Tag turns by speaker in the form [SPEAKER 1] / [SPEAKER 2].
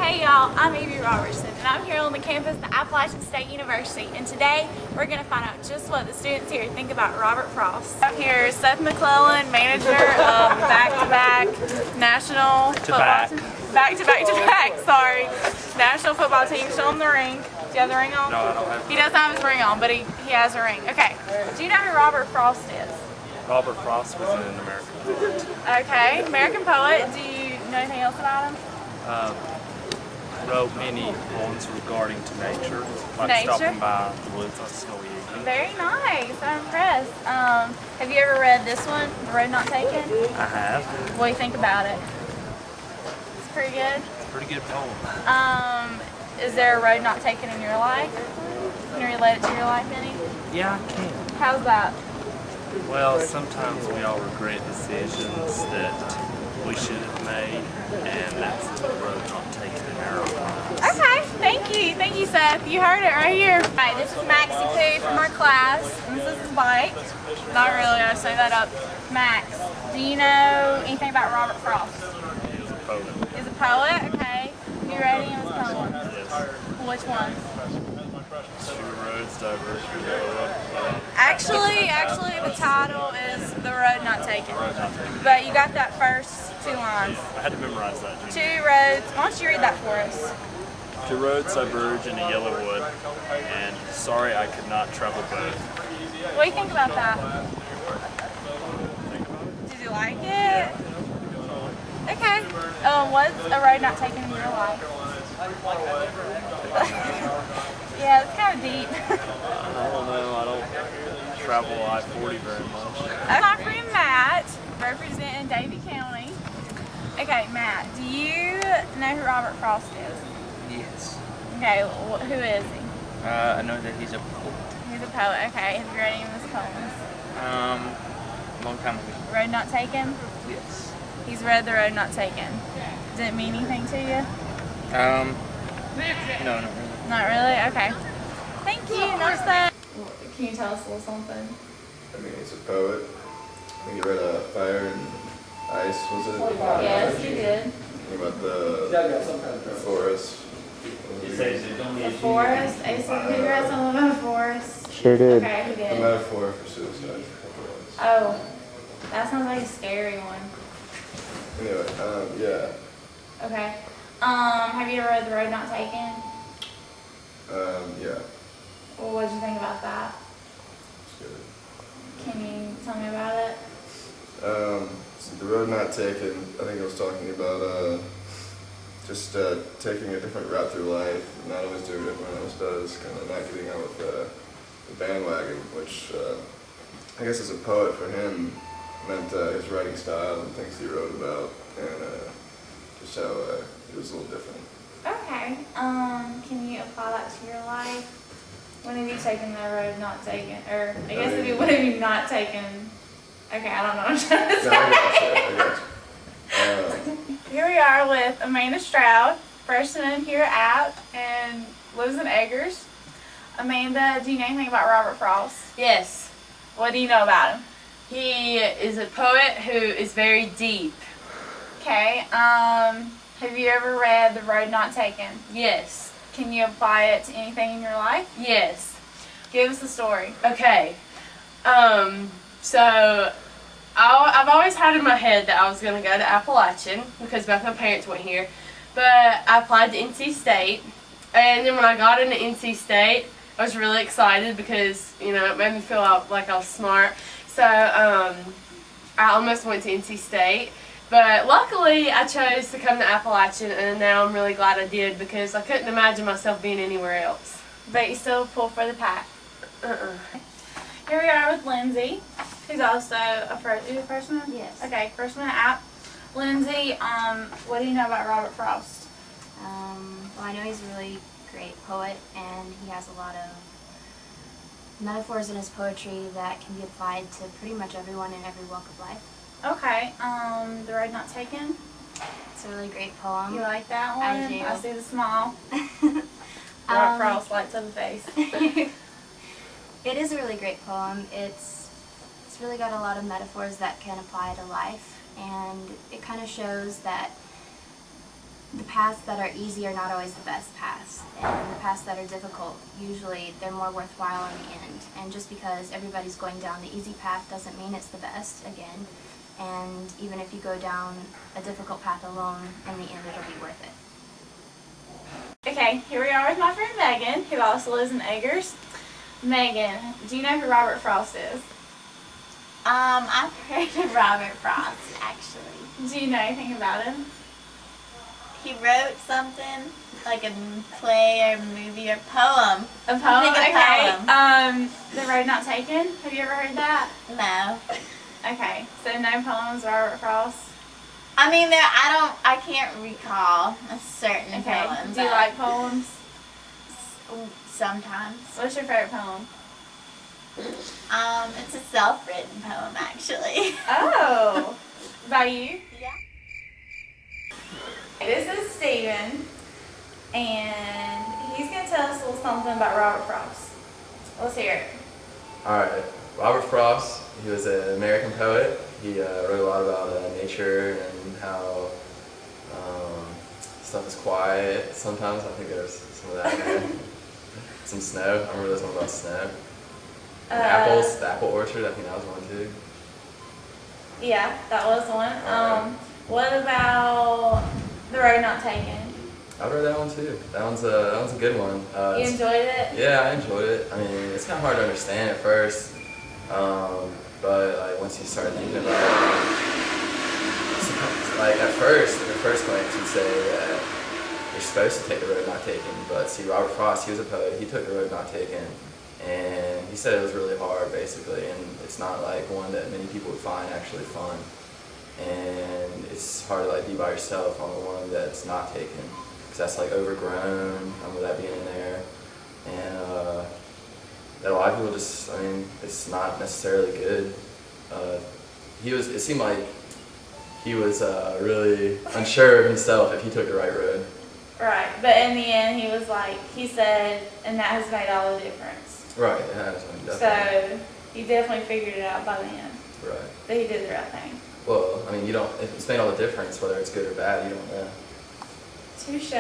[SPEAKER 1] Hey y'all, I'm Evie Robertson and I'm here on the campus of Appalachian State University, and today we're going to find out just what the students here think about Robert Frost. I'm here, Seth McClellan, manager of back-to-back national football team. Back-to-back, sorry. National football team, still in the ring. Do you have the ring on?
[SPEAKER 2] No, I don't have.
[SPEAKER 1] He doesn't have his ring on, but he has a ring. Okay, do you know who Robert Frost is?
[SPEAKER 2] Robert Frost was an American poet.
[SPEAKER 1] Okay, American poet. Do you know anything else about him?
[SPEAKER 2] Wrote many poems regarding to nature, like
[SPEAKER 1] Nature?
[SPEAKER 2] stopping by the woods on a snowy evening.
[SPEAKER 1] Very nice. I'm impressed. Have you ever read this one, The Road Not Taken?
[SPEAKER 2] I have.
[SPEAKER 1] What do you think about it? It's pretty good.
[SPEAKER 2] It's a pretty good poem.
[SPEAKER 1] Is there a road not taken in your life? Can you relate it to your life any?
[SPEAKER 2] Yeah, I can.
[SPEAKER 1] How's that?
[SPEAKER 2] Well, sometimes we all regret decisions that we should have made, and that's the road not taken in our own lives.
[SPEAKER 1] Okay, thank you, Seth. You heard it right here. Alright, this is Maxie Poo from our class, and this is Mike. Not really, I say that up. Max, do you know anything about Robert Frost?
[SPEAKER 2] He's a poet.
[SPEAKER 1] He's a poet, okay. You read any of his poems?
[SPEAKER 2] Yes.
[SPEAKER 1] Which one?
[SPEAKER 2] Two roads diverge from the road.
[SPEAKER 1] Actually, the title is The Road Not Taken. But you got that first two lines.
[SPEAKER 2] I had to memorize that.
[SPEAKER 1] Two roads. Why don't you read that for us?
[SPEAKER 2] Two roads diverge in a yellow wood, and sorry I could not travel both.
[SPEAKER 1] What do you think about that? Did you like it? Okay. What's a road not taken in your life? Yeah, it's kind of deep.
[SPEAKER 2] I don't know. I don't travel I-40 very much.
[SPEAKER 1] My friend Matt, representing Davie County. Okay, Matt, do you know who Robert Frost is?
[SPEAKER 3] Yes.
[SPEAKER 1] Okay, who is he?
[SPEAKER 3] I know that he's a poet.
[SPEAKER 1] He's a poet. Okay, have you read any of his poems?
[SPEAKER 3] Long time ago.
[SPEAKER 1] Road Not Taken?
[SPEAKER 3] Yes.
[SPEAKER 1] He's read The Road Not Taken. Does it mean anything to you?
[SPEAKER 3] No, not really.
[SPEAKER 1] Not really? Okay. Thank you. Nice that. Can you tell us a little something?
[SPEAKER 4] I mean, he's a poet. I think he read Fire and Ice, was it?
[SPEAKER 1] Yes, he did.
[SPEAKER 4] About the forest.
[SPEAKER 1] The forest? ASU, did you read something about a forest?
[SPEAKER 5] Sure did.
[SPEAKER 1] Okay, he
[SPEAKER 4] The
[SPEAKER 1] did.
[SPEAKER 4] metaphor for suicide.
[SPEAKER 1] Oh, that sounds like a scary one.
[SPEAKER 4] Anyway, yeah.
[SPEAKER 1] Okay. Have you ever read The Road Not Taken?
[SPEAKER 4] Yeah.
[SPEAKER 1] Well, what did you think about that?
[SPEAKER 4] It's good.
[SPEAKER 1] Can you tell me about it?
[SPEAKER 4] So the road not taken, I think I was talking about just taking a different route through life, not always doing what everyone else does, kind of not getting out with the bandwagon, which I guess as a poet for him meant his writing style and things he wrote about, and just how it was a little different.
[SPEAKER 1] Okay. Can you apply that to your life? When have you taken the road not taken? Or I guess when have you not taken? Okay, I don't know what I'm trying to say.
[SPEAKER 4] No, I got you.
[SPEAKER 1] Here we are with Amanda Stroud, freshman here at App and lives in Eggers. Amanda, do you know anything about Robert Frost?
[SPEAKER 6] Yes,
[SPEAKER 1] What do you know about him?
[SPEAKER 6] he is a poet who is very deep.
[SPEAKER 1] Okay. Have you ever read The Road Not Taken?
[SPEAKER 6] Yes,
[SPEAKER 1] Can you apply it to anything in your life?
[SPEAKER 6] yes.
[SPEAKER 1] Give us the story.
[SPEAKER 6] Okay. So I've always had in my head that I was going to go to Appalachian because both my parents went here. But I applied to NC State. And then when I got into NC State, I was really excited because, you know, it made me feel like I was smart. So I almost went to NC State. But luckily, I chose to come to Appalachian, and now I'm really glad I did because I couldn't imagine myself being anywhere else.
[SPEAKER 1] But you still pull for the pack.
[SPEAKER 6] Uh-uh.
[SPEAKER 1] Here we are with Lindsay, who's also a freshman?
[SPEAKER 7] Yes.
[SPEAKER 1] Okay, freshman at App. Lindsay, what do you know about Robert Frost?
[SPEAKER 7] Well, I know he's a really great poet, and he has a lot of metaphors in his poetry that can be applied to pretty much everyone in every walk of life.
[SPEAKER 1] Okay, The Road Not Taken.
[SPEAKER 7] It's a really great poem.
[SPEAKER 1] You like that one?
[SPEAKER 7] I do.
[SPEAKER 1] I see the smile. Robert Frost lights up the face.
[SPEAKER 7] It is a really great poem. It's really got a lot of metaphors that can apply to life, and it kind of shows that the paths that are easy are not always the best paths, and the paths that are difficult, usually they're more worthwhile in the end. And just because everybody's going down the easy path doesn't mean it's the best, again. And even if you go down a difficult path alone, in the end it'll be worth it.
[SPEAKER 1] Okay, here we are with my friend Megan, who also lives in Eggers. Megan, do you know who Robert Frost is?
[SPEAKER 5] I've heard of Robert Frost, actually.
[SPEAKER 1] Do you know anything about him?
[SPEAKER 5] He wrote something, like a play or movie or poem.
[SPEAKER 1] A poem?
[SPEAKER 5] I think a
[SPEAKER 1] Okay. The Road Not Taken. Have you ever heard that?
[SPEAKER 5] No.
[SPEAKER 1] Okay. So no poems, Robert Frost.
[SPEAKER 5] I mean, I can't recall a certain
[SPEAKER 1] Okay.
[SPEAKER 5] poem.
[SPEAKER 1] Do you
[SPEAKER 5] but
[SPEAKER 1] like poems?
[SPEAKER 5] Sometimes.
[SPEAKER 1] What's your favorite poem?
[SPEAKER 5] It's a self-written poem, actually.
[SPEAKER 1] Oh. By you?
[SPEAKER 5] Yeah.
[SPEAKER 1] This is Steven, and he's going to tell us a little something about Robert Frost. Let's hear it.
[SPEAKER 8] Alright, Robert Frost, he was an American poet. He wrote a lot about nature and how stuff is quiet sometimes. I think there's some of that in there. Some snow. I remember this one about snow. And apples, the apple orchard, I think that was one too.
[SPEAKER 1] Yeah, that was one.
[SPEAKER 8] Alright.
[SPEAKER 1] What about The Road Not Taken?
[SPEAKER 8] I read that one too. That one's a good one.
[SPEAKER 1] You enjoyed it?
[SPEAKER 8] Yeah, I enjoyed it. I mean, it's kind of hard to understand at first, but like once you start thinking about it, like at first glance, you'd say that you're supposed to take the road not taken. But see, Robert Frost, he was a poet. He took the road not taken, and he said it was really hard, basically, and it's not like one that many people would find actually fun. And it's hard to like be by yourself on the one that's not taken, because that's like overgrown, with that being in there, and that a lot of people just, I mean, it's not necessarily good. It seemed like he was really unsure of himself if he took the right road.
[SPEAKER 1] Right, but in the end, he was like, he said, and that has made all the difference.
[SPEAKER 8] Right, it has, I mean, definitely.
[SPEAKER 1] So he definitely figured it out by the end
[SPEAKER 8] Right.
[SPEAKER 1] that he did the right thing.
[SPEAKER 8] Well, I mean, if it's made all the difference, whether it's good or bad, you don't know.
[SPEAKER 1] Touche.